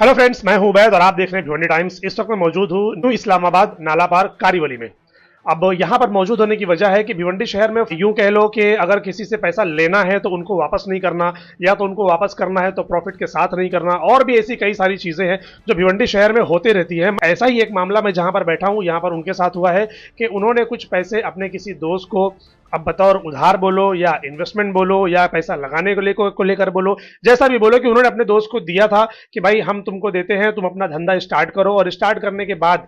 Hello friends, मैं हूं उबैद और आप देख रहे हैं भिवंडी टाइम्स। इस वक्त मैं मौजूद हूं न्यू इस्लामाबाद नाला पार कारीवली में। अब यहां पर मौजूद होने की वजह है कि भिवंडी शहर में यूं कह लो कि अगर किसी से पैसा लेना है तो उनको वापस नहीं करना, या तो उनको वापस करना है तो प्रॉफिट के साथ नहीं करना, और भी ऐसी कई सारी चीजें हैं जो भिवंडी शहर में होती रहती है। ऐसा ही एक मामला मैं जहां पर बैठा हूं यहां पर उनके साथ हुआ है कि उन्होंने कुछ पैसे अपने किसी दोस्त को, अब बतौर उधार बोलो या इन्वेस्टमेंट बोलो या पैसा लगाने को लेकर बोलो, जैसा भी बोलो, कि उन्होंने अपने दोस्त को दिया था कि भाई हम तुमको देते हैं, तुम अपना धंधा स्टार्ट करो, और स्टार्ट करने के बाद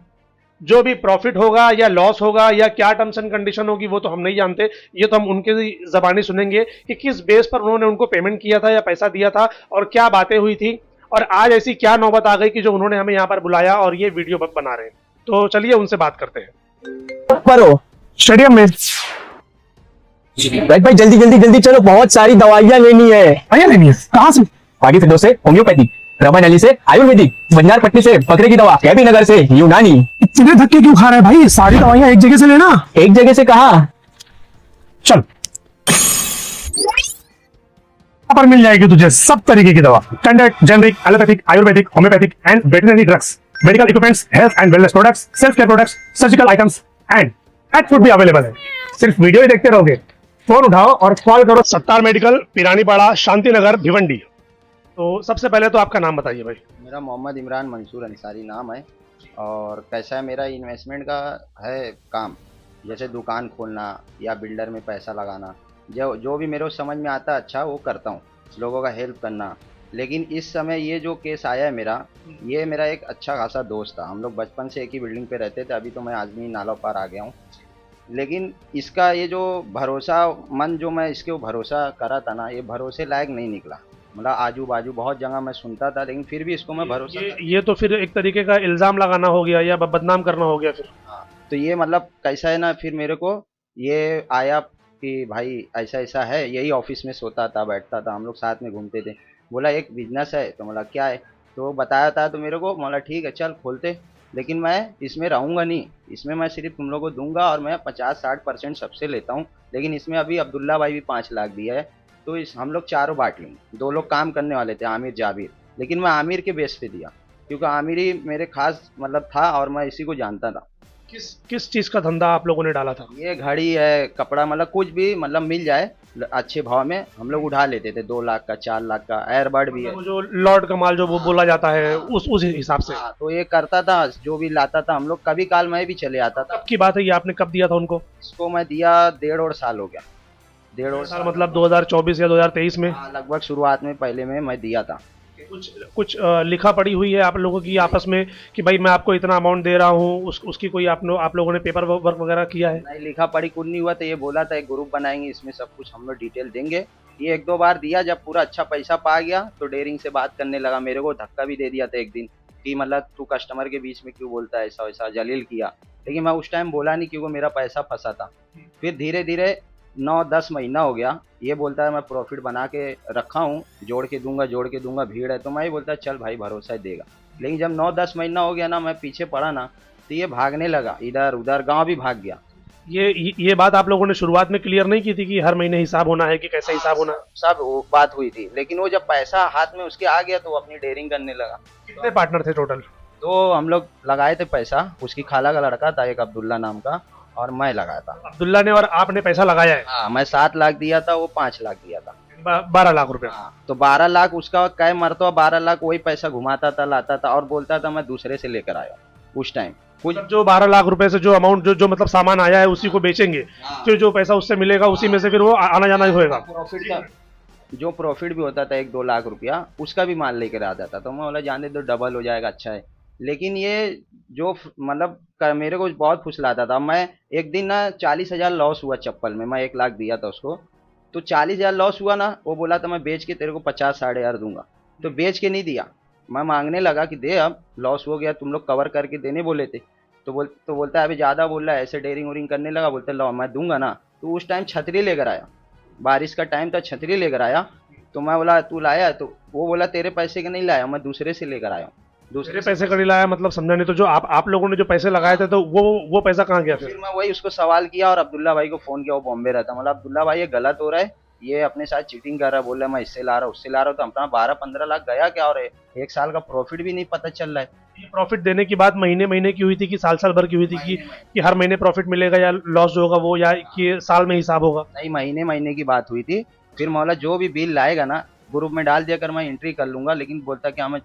जो भी प्रॉफिट होगा या लॉस होगा या क्या टर्म्स एंड कंडीशन होगी वो तो हम नहीं जानते। ये तो हम उनके जबानी सुनेंगे कि किस बेस पर उन्होंने उनको पेमेंट किया था या पैसा दिया था और क्या बातें हुई थी, और आज ऐसी क्या नौबत आ गई कि जो उन्होंने हमें यहाँ पर बुलाया और ये वीडियो बना रहे हैं। तो चलिए उनसे बात करते हैं। पर हो स्टेडियम में भाई जल्दी जल्दी जल्दी चलो, बहुत सारी दवाइयाँ लेनी है। भैया लेनी है कहाँ से? बागी फिल्डों से होम्योपैथी, रमन अली से आयुर्वेदिक, बंजार पट्टी से बकरे की दवा, कैबी नगर से यूनानी। इतने धक्के क्यों खा रहा है भाई? सारी दवाइयाँ एक जगह से लेना। एक जगह से कहा, चल यहाँ पर मिल जाएगी तुझे सब तरीके की दवा, standard, generic, allopathic, Ayurvedic, homeopathic and veterinary drugs, medical equipments, health and wellness products, self care products, surgical items and pet food भी अवेलेबल है। सिर्फ वीडियो ही देखते रहोगे? फोन उठाओ और कॉल करो। सत्तार मेडिकल, पिरानीपाड़ा, शांति नगर, भिवंडी। तो सबसे पहले तो आपका नाम बताइए भाई। मेरा मोहम्मद इमरान मंसूर अंसारी नाम है। और कैसा है, मेरा इन्वेस्टमेंट का है काम, जैसे दुकान खोलना या बिल्डर में पैसा लगाना, जो भी मेरे को समझ में आता अच्छा वो करता हूँ, लोगों का हेल्प करना। लेकिन इस समय ये जो केस आया है मेरा, ये मेरा एक अच्छा खासा दोस्त था, हम लोग बचपन से एक ही बिल्डिंग पे रहते थे। अभी तो मैं आजमी नाला पार आ गया हूँ। लेकिन इसका ये जो भरोसा मन जो मैं इसके भरोसा करा था ना, ये भरोसे लायक नहीं निकला। मतलब आजू बाजू बहुत जगह मैं सुनता था, लेकिन फिर भी इसको मैं भरोसा ये तो फिर एक तरीके का इल्जाम लगाना हो गया या बदनाम करना हो गया फिर। हाँ, तो ये मतलब कैसा है ना, फिर मेरे को ये आया कि भाई ऐसा ऐसा है, यही ऑफिस में सोता था बैठता था, हम लोग साथ में घूमते थे। बोला एक बिजनेस है, तो मतलब क्या है, तो बताया था तो मेरे को बोला ठीक है चल खोलते, लेकिन मैं इसमें रहूँगा नहीं, इसमें मैं सिर्फ तुम लोगों को दूंगा और मैं 50-60% सबसे लेता हूँ। लेकिन इसमें अभी अब्दुल्ला भाई भी 5 लाख दिया है, तो इस हम लोग चारों बांट लेंगे। 2 लोग काम करने वाले थे, आमिर जाबिर, लेकिन मैं आमिर के बेस पे दिया क्योंकि आमिर ही मेरे खास मतलब था और मैं इसी को जानता था। किस किस चीज का धंधा आप लोगों ने डाला था? ये घड़ी है, कपड़ा, मतलब कुछ भी मतलब मिल जाए अच्छे भाव में हम लोग उठा लेते थे। 2 लाख का, 4 लाख का, एयरबड भी है। वो जो लॉर्ड कमाल जो वो बोला जाता है उस हिसाब से। हाँ, तो ये करता था, जो भी लाता था हम लोग, कभी काल मैं भी चले आता था। कब की बात है ये? आपने कब दिया था उनको? इसको मैं दिया 1.5 साल हो गया। 1.5 साल मतलब 2024 या 2023 में? हाँ, लगभग शुरुआत में पहले में मैं दिया था। कुछ लिखा पड़ी हुई है आप लोगों की आपस में कि भाई मैं आपको इतना अमाउंट दे रहा हूँ, उसकी कोई आप लोगों ने पेपर वर्क वगैरह किया है? नहीं, लिखा पढ़ी कुछ नहीं हुआ। तो ये बोला था एक ग्रुप बनाएंगे, इसमें सब कुछ हम लोग डिटेल देंगे। ये 1-2 बार दिया, जब पूरा अच्छा पैसा पा गया तो डेयरिंग से बात करने लगा। मेरे को धक्का भी दे दिया था एक दिन कि मतलब तू कस्टमर के बीच में क्यों बोलता है, ऐसा वैसा जलील किया। लेकिन मैं उस टाइम बोला नहीं क्योंकि मेरा पैसा फंसा था। फिर धीरे धीरे 9-10 महीना हो गया, ये बोलता है मैं प्रॉफिट बना के रखा हूँ, जोड़ के दूंगा, भीड़ है। तो मैं ही बोलता चल भाई भरोसा देगा। लेकिन जब 9-10 महीना हो गया ना, मैं पीछे पड़ा ना, तो ये भागने लगा, इधर उधर गांव भी भाग गया। ये बात आप लोगों ने शुरुआत में क्लियर नहीं की थी कि हर महीने हिसाब होना है कि कैसा हिसाब होना? सब वो बात हुई थी, लेकिन वो जब पैसा हाथ में उसके आ गया तो वो अपनी डेयरिंग करने लगा। कितने पार्टनर थे टोटल? तो हम लोग लगाए थे पैसा, उसकी खाला का लड़का था एक अब्दुल्ला नाम का, और मैं लगाया था। अब्दुल्ला ने और आपने पैसा लगाया है? हाँ, मैं 7 लाख दिया था, वो 5 लाख दिया था। 12 लाख रुपया। हाँ, तो 12 लाख उसका कै मरतबा 12 लाख वही पैसा घुमाता था, लाता था और बोलता था मैं दूसरे से लेकर आया। उस टाइम कुछ मतलब जो 12 लाख रुपए से जो अमाउंट जो मतलब सामान आया है उसी को बेचेंगे, फिर जो पैसा उससे मिलेगा उसी में से फिर वो आना जाना ही होगा। प्रॉफिट का जो प्रॉफिट भी होता था 1-2 लाख रुपया, उसका भी माल लेकर आ जाता। तो मैं बोला जाने दो, डबल हो जाएगा, अच्छा है। लेकिन ये जो मतलब मेरे को बहुत फुसलाता था। मैं एक दिन ना 40,000 लॉस हुआ चप्पल में, मैं 1 लाख दिया था उसको, तो 40,000 लॉस हुआ ना। वो बोला था मैं बेच के तेरे को 50-60 हज़ार दूंगा, तो बेच के नहीं दिया। मैं मांगने लगा कि दे, अब लॉस हो गया, तुम लोग कवर करके देने बोले थे। तो बोलता है अभी ज़्यादा बोल रहा है, ऐसे डेयरिंग वेरिंग करने लगा। बोलते लो मैं दूंगा ना। तो उस टाइम छतरी लेकर आया, बारिश का टाइम था, छतरी लेकर आया। तो मैं बोला तू लाया? तो वो बोला तेरे पैसे का नहीं लाया, मैं दूसरे से लेकर आया हूँ। दूसरे पैसे का नहीं लाया मतलब समझा नहीं। तो जो आप लोगों ने जो पैसे लगाए थे तो वो पैसा कहाँ गया फिर फिर? मैं वही उसको सवाल किया और अब्दुल्ला भाई को फ़ोन किया, वो बॉम्बे रहता। मतलब अब्दुल्ला भाई ये गलत हो रहा है, ये अपने साथ चीटिंग कर रहा है, बोल रहा है मैं इससे ला रहा हूँ उससे ला रहा हूँ, तो अपना 12-15 लाख गया क्या, और एक साल का प्रॉफिट भी नहीं पता चल रहा है। ये प्रॉफिट देने की बात महीने महीने की हुई थी कि साल साल भर की हुई थी कि हर महीने प्रॉफिट मिलेगा या लॉस होगा वो, या कि साल में हिसाब होगा? नहीं, महीने महीने की बात हुई थी। फिर मौला जो भी बिल लाएगा ना ग्रुप में डाल दिया कर, मैं एंट्री कर लूंगा, लेकिन बोलता क्या मैं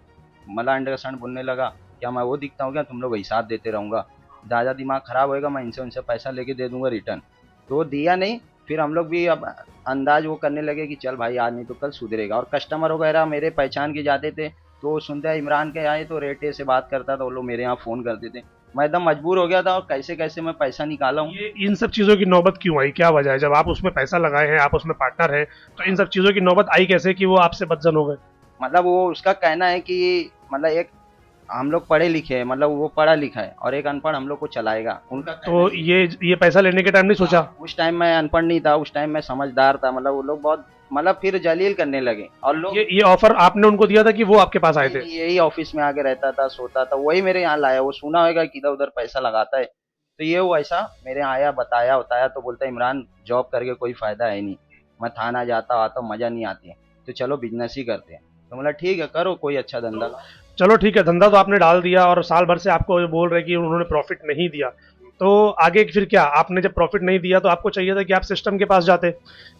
मला अंडरस्टैंड बोलने लगा, क्या मैं वो दिखता हूँ क्या तुम लोग हिसाब देते रहूंगा, ज़्यादा दिमाग खराब होएगा, मैं इनसे उनसे पैसा लेके दे दूंगा रिटर्न। तो दिया नहीं। फिर हम लोग भी अब अंदाज वो करने लगे कि चल भाई आज नहीं तो कल सुधरेगा, और कस्टमर वगैरह मेरे पहचान के जाते थे, तो सुनते इमरान के आए तो रेटे से बात करता था, वो लोग मेरे यहाँ फ़ोन करते थे। मैं एकदम मजबूर हो गया था, और कैसे कैसे मैं पैसा निकाला हूँ। ये इन सब चीजों की नौबत क्यों आई, क्या वजह है? जब आप उसमें पैसा लगाए हैं, आप उसमें पार्टनर हैं, तो इन सब चीजों की नौबत आई कैसे कि वो आपसे बदजन हो गए? मतलब वो उसका कहना है कि मतलब एक हम लोग पढ़े लिखे हैं, मतलब वो पढ़ा लिखा है, और एक अनपढ़ हम लोग को चलाएगा, उनका कहना तो ये पैसा लेने के टाइम नहीं सोचा? उस टाइम मैं अनपढ़ नहीं था, उस टाइम मैं समझदार था, मतलब वो लोग बहुत मतलब फिर जलील करने लगे, और लोग ये ऑफर आपने उनको दिया था कि वो आपके पास आए थे? यही ऑफिस में आके रहता था, सोता था, वही मेरे यहाँ लाया, वो सुना होगा कि इधर उधर पैसा लगाता है, तो ये वो ऐसा मेरे यहाँ आया, बताया बताया, तो बोलता है इमरान जॉब करके कोई फायदा है नहीं, मैं थाना जाता आता मजा नहीं आती है, तो चलो बिजनेस ही करते हैं। तो बोला ठीक है करो कोई अच्छा धंधा। चलो ठीक है, धंधा तो आपने डाल दिया और साल भर से आपको बोल रहे कि उन्होंने प्रॉफिट नहीं दिया, तो आगे फिर क्या? आपने जब प्रॉफिट नहीं दिया तो आपको चाहिए था कि आप सिस्टम के पास जाते,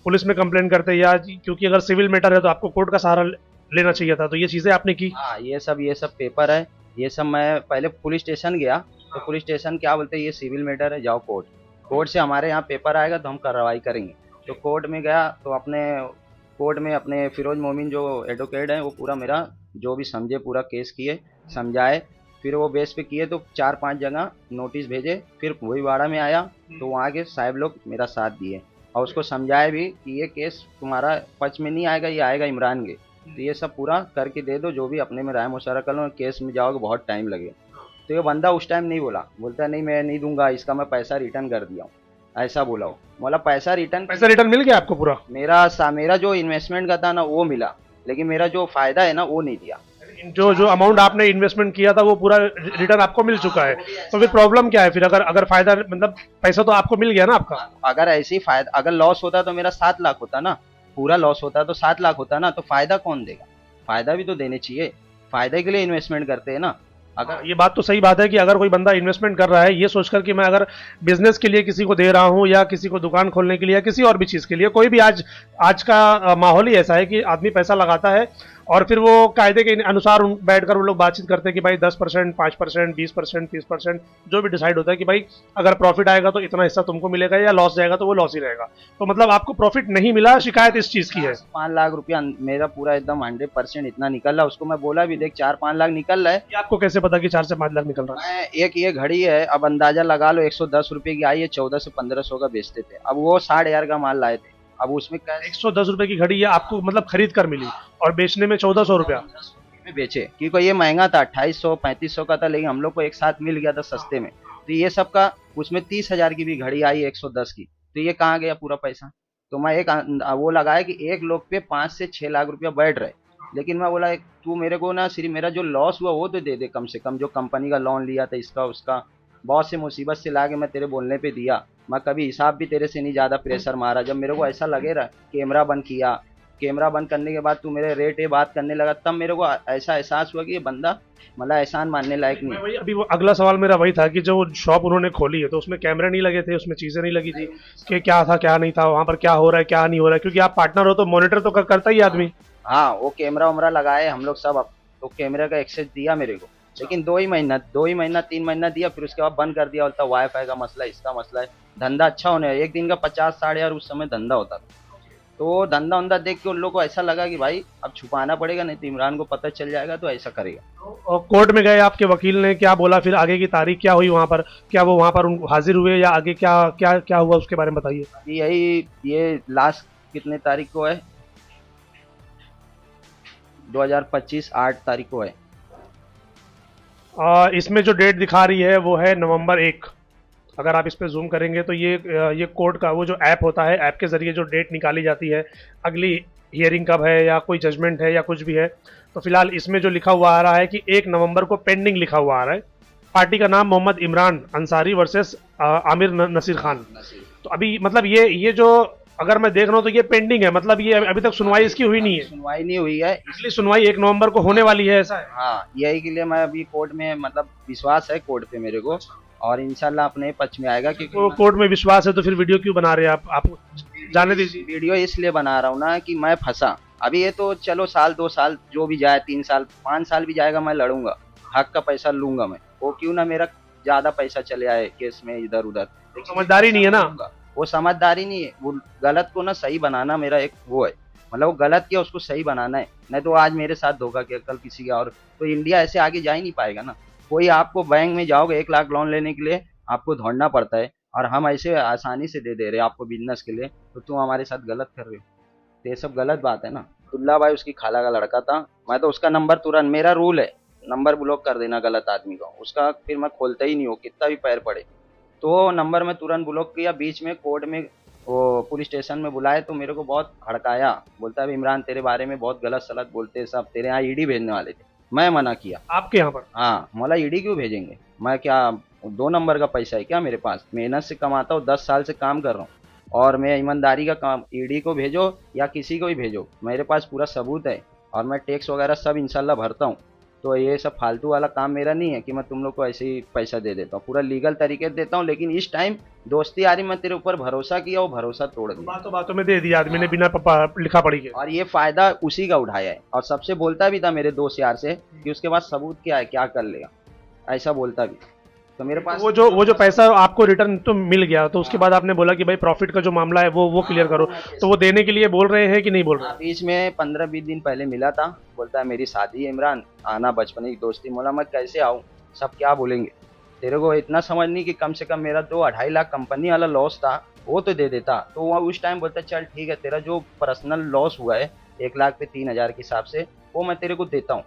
पुलिस में कंप्लेन करते, या क्योंकि अगर सिविल मैटर है तो आपको कोर्ट का सहारा लेना चाहिए था, तो ये चीज़ें आपने की? हाँ ये सब पेपर है, ये सब मैं पहले पुलिस स्टेशन गया, तो पुलिस स्टेशन क्या बोलते हैं ये सिविल मैटर है, जाओ कोर्ट, कोर्ट से हमारे यहाँ पेपर आएगा तो हम कार्रवाई करेंगे। तो कोर्ट में गया, तो अपने कोर्ट में अपने फिरोज मोमिन जो एडवोकेट हैं वो पूरा मेरा जो भी समझे पूरा केस किए, समझाए, फिर वो बेस पे किए, तो 4-5 जगह नोटिस भेजे, फिर वही वाड़ा में आया, तो वहाँ के साहब लोग मेरा साथ दिए, और उसको समझाए भी कि ये केस तुम्हारा पक्ष में नहीं आएगा, ये आएगा इमरान के, तो ये सब पूरा करके दे दो, जो भी अपने में राय मशवरा कर लो, केस में जाओगे बहुत टाइम लगेगा। तो ये बंदा उस टाइम नहीं बोला, बोलता नहीं मैं नहीं दूंगा, इसका मैं पैसा रिटर्न कर दिया हूँ, ऐसा बोला वो। बोला पैसा रिटर्न मिल गया आपको पूरा? मेरा जो इन्वेस्टमेंट का था ना वो मिला, लेकिन मेरा जो फायदा है ना वो नहीं दिया। जो अमाउंट आपने इन्वेस्टमेंट किया था वो पूरा रिटर्न आपको मिल चुका है, तो फिर प्रॉब्लम क्या है फिर? अगर अगर फायदा मतलब पैसा तो आपको मिल गया ना आपका? अगर ऐसी फायदा अगर लॉस होता तो मेरा 7 लाख होता ना, पूरा लॉस होता तो 7 लाख होता ना, तो फायदा कौन देगा? फायदा भी तो देने चाहिए, फायदे के लिए इन्वेस्टमेंट करते हैं ना। अगर ये बात तो सही बात है कि अगर कोई बंदा इन्वेस्टमेंट कर रहा है ये सोचकर कि मैं अगर बिजनेस के लिए किसी को दे रहा हूं, या किसी को दुकान खोलने के लिए, या किसी और भी चीज़ के लिए, कोई भी आज का माहौल ही ऐसा है कि आदमी पैसा लगाता है और फिर वो कायदे के अनुसार बैठकर वो लोग बातचीत करते हैं कि भाई 10%, 5%, 20%, 30%, जो भी डिसाइड होता है कि भाई अगर प्रॉफिट आएगा तो इतना हिस्सा तुमको मिलेगा, या लॉस जाएगा तो वो लॉस ही रहेगा। तो मतलब आपको प्रॉफिट नहीं मिला, शिकायत इस चीज़ की है? 5 लाख रुपया मेरा पूरा एकदम 100% इतना निकल रहा है, उसको मैं बोला भी देख 4-5 लाख निकल रहा है। ये आपको कैसे पता कि 4 से 5 लाख निकल रहा है? मैं एक ये घड़ी है, अब अंदाजा लगा लो 110 रुपए की आई है, 1400 से 1500 का बेचते थे, अब वो 60,000 का माल लाए थे, अब उसमें 110 रुपए की घड़ी ये आपको मतलब खरीद कर मिली और बेचने में 1400 रुपया में बेचे, क्योंकि ये महंगा था 2800-3500 का था, लेकिन हम लोग को एक साथ मिल गया था सस्ते में, तो ये सब का उसमें 30,000 की भी घड़ी आई 110 की, तो ये कहाँ गया पूरा पैसा? तो मैं एक वो लगाया कि एक लोग पे 5 से 6 लाख रुपया बैठ रहे, लेकिन मैं बोला तू मेरे को ना सिर्फ मेरा जो लॉस हुआ वो तो दे दे कम से कम, जो कंपनी का लोन लिया था इसका उसका, बहुत से मुसीबत से लाके मैं तेरे बोलने पे दिया, मैं कभी हिसाब भी तेरे से नहीं ज़्यादा प्रेशर मारा, जब मेरे को ऐसा लगे रहा कैमरा बंद किया, कैमरा बंद करने के बाद तू मेरे रेट ये बात करने लगा, तब मेरे को ऐसा एहसास हुआ कि ये बंदा मतलब एहसान मानने लायक नहीं। वही अभी वो अगला सवाल मेरा वही था कि जो शॉप उन्होंने खोली है तो उसमें कैमरे नहीं लगे थे, उसमें चीज़ें नहीं लगी थी कि क्या था क्या नहीं था, वहाँ पर क्या हो रहा है क्या नहीं हो रहा है, क्योंकि आप पार्टनर हो तो मॉनिटर तो करता ही आदमी। हाँ वो कैमरा वैमरा लगाए हम लोग सब, तो कैमरे का एक्सेस दिया मेरे को, लेकिन 2 ही महीना 3 महीना दिया, फिर उसके बाद बंद कर दिया, बोलता वाईफाई का मसला है, इसका मसला है, धंधा अच्छा होने एक दिन का 50-60,000 उस समय धंधा होता था, तो धंधा उंधा देख के उन लोग को ऐसा लगा कि भाई अब छुपाना पड़ेगा, नहीं तो इमरान को पता चल जाएगा तो ऐसा करेगा। और कोर्ट में गए, आपके वकील ने क्या बोला फिर? आगे की तारीख क्या हुई वहाँ पर? क्या वो वहाँ पर हाजिर हुए या आगे क्या क्या क्या हुआ उसके बारे में बताइए। यही ये लास्ट कितने तारीख को है, 2025 8 तारीख को है। इसमें जो डेट दिखा रही है वो है नवंबर 1। अगर आप इस पे जूम करेंगे तो ये कोर्ट का वो जो ऐप होता है, ऐप के ज़रिए जो डेट निकाली जाती है अगली हियरिंग कब है या कोई जजमेंट है या कुछ भी है, तो फिलहाल इसमें जो लिखा हुआ आ रहा है कि 1 नवंबर को पेंडिंग लिखा हुआ आ रहा है। पार्टी का नाम मोहम्मद इमरान अंसारी वर्सेस आमिर नसीर खान। तो अभी मतलब ये जो अगर मैं देख रहा हूँ तो ये पेंडिंग है, मतलब ये अभी तक सुनवाई इसकी हुई नहीं है। सुनवाई नहीं हुई है। पिछली सुनवाई 1 नवंबर को होने वाली है, ऐसा है। हाँ, यही के लिए मैं अभी कोर्ट में, मतलब विश्वास है कोर्ट पे मेरे को, और इंशाल्लाह अपने पक्ष में आएगा। क्योंकि तो कोर्ट में विश्वास है तो फिर वीडियो क्यों बना रहे हैं आप जाने दीजिए। वीडियो इसलिए बना रहा हूँ ना कि मैं फंसा। अभी ये तो चलो साल 2 साल जो भी जाए, 3 साल 5 साल भी जाएगा, मैं लड़ूंगा, हक का पैसा लूंगा मैं। वो क्यों ना मेरा ज्यादा पैसा चले आए केस में इधर उधर, समझदारी नहीं है ना। वो समझदारी नहीं है। वो गलत को ना सही बनाना मेरा एक वो है, मतलब वो गलत किया उसको सही बनाना है। नहीं तो आज मेरे साथ धोखा किया, कल किसी का, और तो इंडिया ऐसे आगे जा ही नहीं पाएगा ना। कोई आपको बैंक में जाओगे 1 लाख लोन लेने के लिए आपको दौड़ना पड़ता है, और हम ऐसे आसानी से दे रहे हैं आपको बिजनेस के लिए, तो तुम हमारे साथ गलत कर रहे हो। तो ये सब गलत बात है ना। अब्दुल्ला भाई उसकी खाला का लड़का था, मैं तो उसका नंबर तुरंत, मेरा रूल है नंबर ब्लॉक कर देना गलत आदमी का, उसका फिर मैं खोलता ही नहीं हूँ कितना भी पैर पड़े। तो नंबर में तुरंत ब्लॉक किया। बीच में कोर्ट में वो पुलिस स्टेशन में बुलाए तो मेरे को बहुत हड़काया, बोलता है इमरान तेरे बारे में बहुत गलत सलत बोलते हैं सब, तेरे यहाँ ईडी भेजने वाले थे। मैं मना किया। आपके यहाँ पर? हाँ, मोला ईडी क्यों भेजेंगे, मैं क्या 2 नंबर का पैसा है क्या मेरे पास? मेहनत से कमाता हूँ, 10 साल से काम कर रहा हूँ, और मैं ईमानदारी का काम। ईडी को भेजो या किसी को भी भेजो, मेरे पास पूरा सबूत है, और मैं टैक्स वगैरह सब इंशाल्लाह भरता हूँ। तो ये सब फालतू वाला काम मेरा नहीं है कि मैं तुम लोग को ऐसे ही पैसा दे देता हूँ, पूरा लीगल तरीके से देता हूँ। लेकिन इस टाइम दोस्ती यारी मैं तेरे ऊपर भरोसा किया, वो भरोसा तोड़ दिया। बातों बातों में दे दिया आदमी ने बिना लिखा पढ़ी के। और ये फायदा उसी का उठाया है, और सबसे बोलता भी था मेरे दोस्त यार से कि उसके पास सबूत क्या है, क्या कर लेगा, ऐसा बोलता भी। तो मेरे पास वो जो पैसा आपको रिटर्न तो मिल गया, तो उसके बाद आपने बोला कि भाई प्रॉफिट का जो मामला है वो क्लियर करो, तो वो देने के लिए बोल रहे हैं कि नहीं बोल रहे हैं? बीच में 15-20 दिन पहले मिला था, बोलता है मेरी शादी है इमरान, आना, बचपन की दोस्ती। बोला मैं कैसे आऊँ, सब क्या बोलेंगे। तेरे को इतना समझ नहीं कि कम से कम मेरा 2-2.5 लाख कंपनी वाला लॉस था, वो तो दे देता। तो वो उस टाइम बोलता चल ठीक है, तेरा जो पर्सनल लॉस हुआ है 1 लाख पे 3,000 के हिसाब से, वो मैं तेरे को देता हूँ।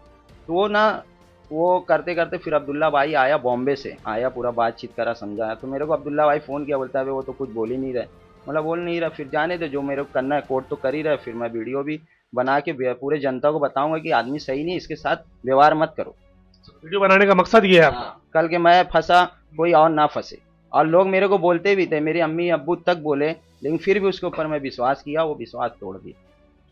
तो वो ना, वो करते करते फिर अब्दुल्ला भाई आया, बॉम्बे से आया, पूरा बातचीत करा, समझाया। तो मेरे को अब्दुल्ला भाई फ़ोन किया, बोलता है वो तो कुछ बोल ही नहीं रहे। मतलब बोल नहीं रहा, फिर जाने दे, जो मेरे को करना है कोर्ट तो कर ही रहा है। फिर मैं वीडियो भी बना के पूरे जनता को बताऊंगा कि आदमी सही नहीं, इसके साथ व्यवहार मत करो। वीडियो बनाने का मकसद ये है आपका? कल के मैं फंसा, कोई और ना फंसे। और लोग मेरे को बोलते भी थे, मेरी अम्मी अब्बू तक बोले, लेकिन फिर भी उसके ऊपर मैं विश्वास किया, वो विश्वास तोड़ दिया।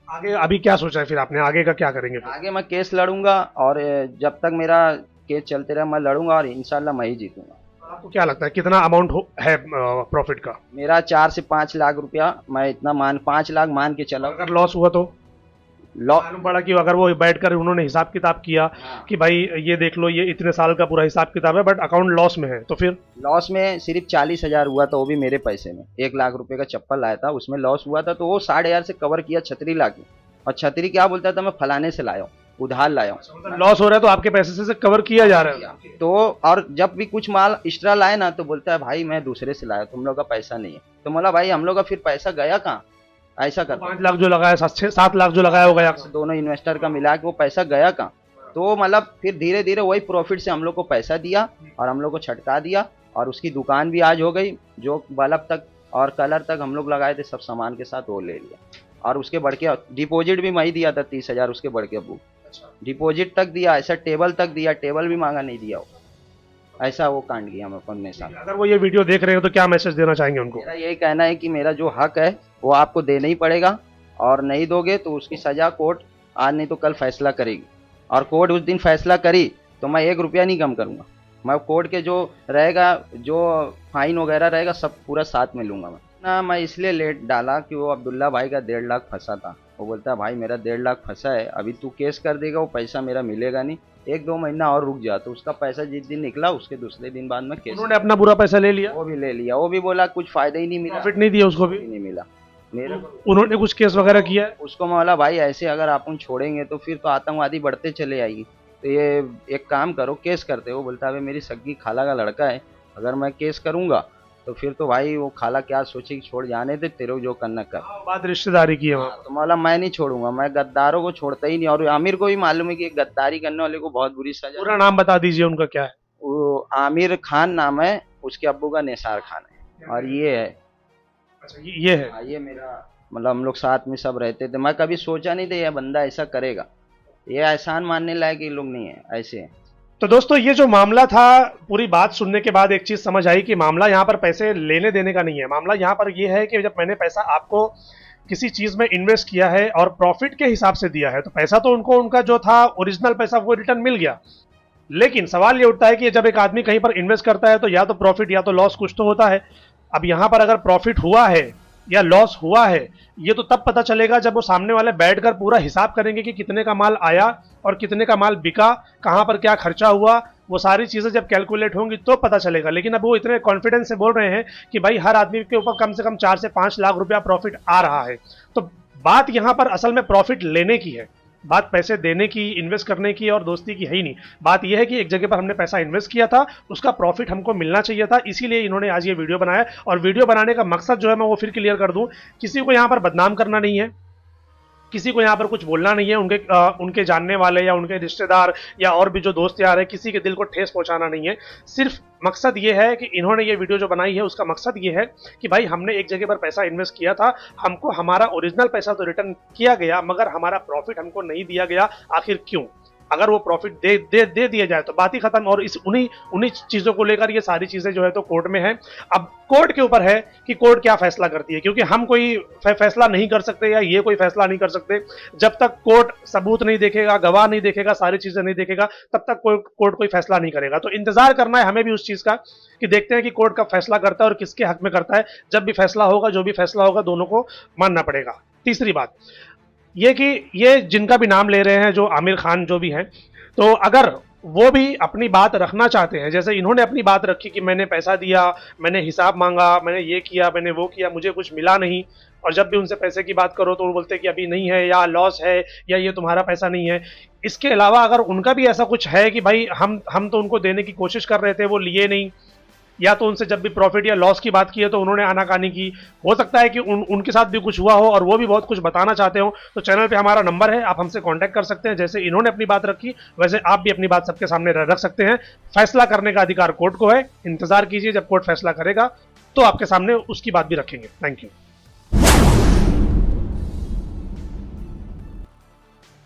आगे अभी क्या सोचा है फिर आपने, आगे का क्या करेंगे फिर? आगे मैं केस लड़ूंगा, और जब तक मेरा केस चलते रहे मैं लड़ूंगा, और इंशाल्लाह मैं ही जीतूंगा। आपको क्या लगता है कितना अमाउंट है प्रॉफिट का? मेरा 4 से 5 लाख रुपया, मैं इतना 5 लाख मान के चला। अगर लॉस हुआ तो मालूम पड़ा कि अगर वो बैठकर उन्होंने हिसाब किताब किया कि भाई ये देख लो, ये इतने साल का पूरा हिसाब किताब है, बट अकाउंट लॉस में है, तो फिर? लॉस में सिर्फ 40,000 हुआ था, वो भी मेरे पैसे में। 1 लाख रुपए का चप्पल लाया था, उसमें लॉस हुआ था, तो वो 1,500 से कवर किया छतरी ला के। और छतरी क्या बोलता था, मैं फलाने से लाया हूँ, उधार लाया हूँ। लॉस हो रहा है तो आपके पैसे से कवर किया जा रहा है। तो और जब भी कुछ माल एक्स्ट्रा लाए ना, तो बोलता है भाई मैं दूसरे से लाया, तुम लोग का पैसा नहीं है। तो बोला भाई हम लोग का फिर पैसा गया कहाँ, ऐसा करता। 5 लाख जो लगाया, 7 लाख जो लगाया हो गया, दोनों इन्वेस्टर का मिला के वो पैसा गया कहाँ। तो मतलब फिर धीरे धीरे वही प्रॉफिट से हम लोग को पैसा दिया, और हम लोग को छटका दिया। और उसकी दुकान भी आज हो गई, जो बल्ब तक और कलर तक हम लोग लगाए थे सब सामान के साथ वो ले लिया। और उसके बढ़ के डिपॉजिट भी मैं ही दिया था 30,000, उसके बढ़ के अबू डिपॉजिट तक दिया, ऐसा टेबल तक दिया, टेबल भी मांगा नहीं दिया वो, ऐसा वो कांड किया मैं अपने साथ। अगर वो ये वीडियो देख रहे हो तो क्या मैसेज देना चाहेंगे उनको? मेरा यही कहना है कि मेरा जो हक है वो आपको देना ही पड़ेगा, और नहीं दोगे तो उसकी सजा कोर्ट आज नहीं तो कल फैसला करेगी। और कोर्ट उस दिन फैसला करी तो मैं 1 रुपया नहीं कम करूँगा। मैं कोर्ट के जो रहेगा, जो फाइन वगैरह रहेगा, सब पूरा साथ में लूँगा मैं इसलिए लेट डाला कि वो अब्दुल्ला भाई का 1.5 लाख फंसा था। वो बोलता है भाई मेरा 1.5 लाख फंसा है, अभी तू केस कर देगा वो पैसा मेरा मिलेगा नहीं, 1-2 महीना और रुक जा। तो उसका पैसा जिस दिन निकला उसके दूसरे दिन बाद में केस, उन्होंने अपना पूरा पैसा ले लिया, वो भी ले लिया। वो भी बोला कुछ फायदा ही नहीं मिला, प्रॉफिट नहीं दिया उसको भी नहीं मिला मेरे। उन्होंने कुछ केस वगैरह किया है? उसको मैं बोला भाई ऐसे अगर आप छोड़ेंगे तो फिर तो आतंकवादी बढ़ते चले आएगी, तो ये एक काम करो केस करते। वो बोलता है मेरी सगी खाला का लड़का है, अगर मैं केस करूंगा तो फिर तो भाई वो खाला क्या सोचेगी, छोड़ जाने दे, तेरे को जो करना कर। बात रिश्तेदारी की है वहाँ। तो मौला मैं नहीं छोड़ूंगा, मैं गद्दारों को छोड़ता ही नहीं। और आमिर को भी मालूम है कि गद्दारी करने वाले को बहुत बुरी सजा। पूरा नाम बता दीजिए उनका क्या है? वो आमिर खान नाम है, उसके अब्बू का निसार खान है, और ये है। अच्छा ये है। ये मेरा मतलब हम लोग साथ में सब रहते थे। मैं कभी सोचा नहीं था ये बंदा ऐसा करेगा, ये एहसान मानने लायक ये लोग नहीं है ऐसे। तो दोस्तों ये जो मामला था, पूरी बात सुनने के बाद एक चीज समझ आई कि मामला यहाँ पर पैसे लेने देने का नहीं है। मामला यहाँ पर ये है कि जब मैंने पैसा आपको किसी चीज में इन्वेस्ट किया है और प्रॉफिट के हिसाब से दिया है, तो पैसा तो उनको उनका जो था ओरिजिनल पैसा वो रिटर्न मिल गया। लेकिन सवाल ये उठता है कि जब एक आदमी कहीं पर इन्वेस्ट करता है तो या तो प्रॉफिट या तो लॉस कुछ तो होता है। अब यहां पर अगर प्रॉफिट हुआ है या लॉस हुआ है, ये तो तब पता चलेगा जब वो सामने वाले बैठकर पूरा हिसाब करेंगे कि कितने का माल आया और कितने का माल बिका, कहां पर क्या खर्चा हुआ, वो सारी चीजें जब कैलकुलेट होंगी तो पता चलेगा। लेकिन अब वो इतने कॉन्फिडेंस से बोल रहे हैं कि भाई हर आदमी के ऊपर कम से कम 4 से 5 लाख रुपया प्रॉफिट आ रहा है। तो बात यहां पर असल में प्रॉफिट लेने की है, बात पैसे देने की, इन्वेस्ट करने की और दोस्ती की है ही नहीं। बात यह है कि एक जगह पर हमने पैसा इन्वेस्ट किया था, उसका प्रॉफिट हमको मिलना चाहिए था, इसीलिए इन्होंने आज ये वीडियो बनाया। और वीडियो बनाने का मकसद जो है मैं वो फिर क्लियर कर दूं, किसी को यहां पर बदनाम करना नहीं है, किसी को यहाँ पर कुछ बोलना नहीं है, उनके जानने वाले या उनके रिश्तेदार या और भी जो दोस्त यार है, किसी के दिल को ठेस पहुंचाना नहीं है। सिर्फ मकसद ये है कि इन्होंने ये वीडियो जो बनाई है उसका मकसद ये है कि भाई हमने एक जगह पर पैसा इन्वेस्ट किया था, हमको हमारा ओरिजिनल पैसा तो रिटर्न किया गया मगर हमारा प्रॉफिट हमको नहीं दिया गया। आखिर क्यों? अगर वो प्रॉफिट दे दिया जाए तो बात ही खत्म। और इस उन्हीं चीजों को लेकर ये सारी चीजें जो है तो कोर्ट में है। अब कोर्ट के ऊपर है कि कोर्ट क्या फैसला करती है, क्योंकि हम कोई फैसला नहीं कर सकते या ये कोई फैसला नहीं कर सकते। जब तक कोर्ट सबूत नहीं देखेगा, गवाह नहीं देखेगा, सारी चीजें नहीं देखेगा, तब तक कोर्ट कोई फैसला नहीं करेगा। तो इंतजार करना है हमें भी उस चीज का कि देखते हैं कि कोर्ट कब फैसला करता है और किसके हक में करता है। जब भी फैसला होगा, जो भी फैसला होगा, दोनों को मानना पड़ेगा। तीसरी बात ये कि ये जिनका भी नाम ले रहे हैं, जो आमिर खान जो भी हैं, तो अगर वो भी अपनी बात रखना चाहते हैं, जैसे इन्होंने अपनी बात रखी कि मैंने पैसा दिया, मैंने हिसाब मांगा, मैंने ये किया, मैंने वो किया, मुझे कुछ मिला नहीं, और जब भी उनसे पैसे की बात करो तो वो बोलते हैं कि अभी नहीं है या लॉस है या ये तुम्हारा पैसा नहीं है। इसके अलावा अगर उनका भी ऐसा कुछ है कि भाई हम तो उनको देने की कोशिश कर रहे थे, वो लिए नहीं, या तो उनसे जब भी प्रॉफिट या लॉस की बात की है तो उन्होंने आनाकानी की, हो सकता है कि उनके साथ भी कुछ हुआ हो और वो भी बहुत कुछ बताना चाहते हो, तो चैनल पे हमारा नंबर है, आप हमसे कांटेक्ट कर सकते हैं। जैसे इन्होंने अपनी बात रखी वैसे आप भी अपनी बात सबके सामने रख सकते हैं। फैसला करने का अधिकार कोर्ट को है, इंतजार कीजिए, जब कोर्ट फैसला करेगा तो आपके सामने उसकी बात भी रखेंगे। Thank you.